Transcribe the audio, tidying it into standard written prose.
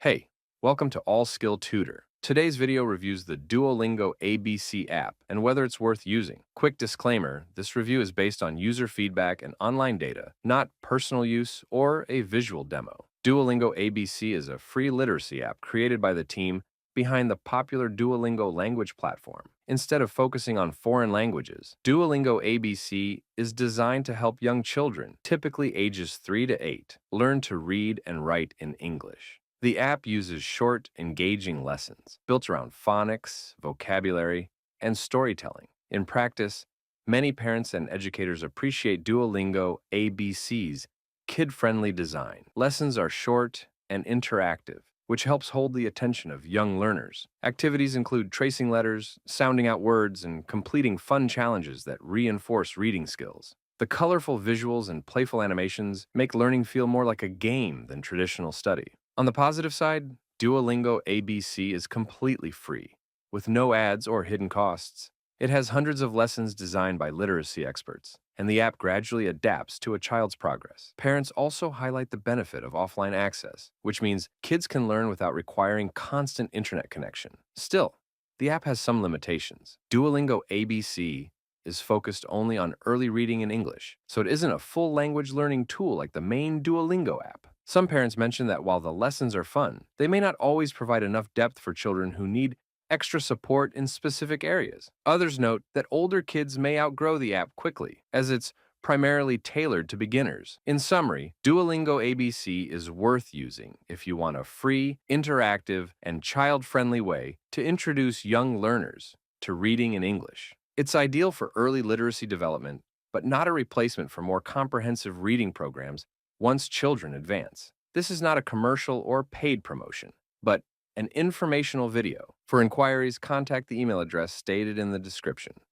Hey, welcome to All Skill Tutor. Today's video reviews the Duolingo ABC app and whether it's worth using. Quick disclaimer, this review is based on user feedback and online data, not personal use or a visual demo. Duolingo ABC is a free literacy app created by the team behind the popular Duolingo language platform. Instead of focusing on foreign languages, Duolingo ABC is designed to help young children, typically ages 3 to 8, learn to read and write in English. The app uses short, engaging lessons built around phonics, vocabulary, and storytelling. In practice, many parents and educators appreciate Duolingo ABC's kid-friendly design. Lessons are short and interactive, which helps hold the attention of young learners. Activities include tracing letters, sounding out words, and completing fun challenges that reinforce reading skills. The colorful visuals and playful animations make learning feel more like a game than traditional study. On the positive side, Duolingo ABC is completely free, with no ads or hidden costs. It has hundreds of lessons designed by literacy experts, and the app gradually adapts to a child's progress. Parents also highlight the benefit of offline access, which means kids can learn without requiring constant internet connection. Still, the app has some limitations. Duolingo ABC is focused only on early reading in English, so it isn't a full language learning tool like the main Duolingo app. Some parents mention that while the lessons are fun, they may not always provide enough depth for children who need extra support in specific areas. Others note that older kids may outgrow the app quickly, as it's primarily tailored to beginners. In summary, Duolingo ABC is worth using if you want a free, interactive, and child-friendly way to introduce young learners to reading in English. It's ideal for early literacy development, but not a replacement for more comprehensive reading programs once children advance. This is not a commercial or paid promotion, but an informational video. For inquiries, contact the email address stated in the description.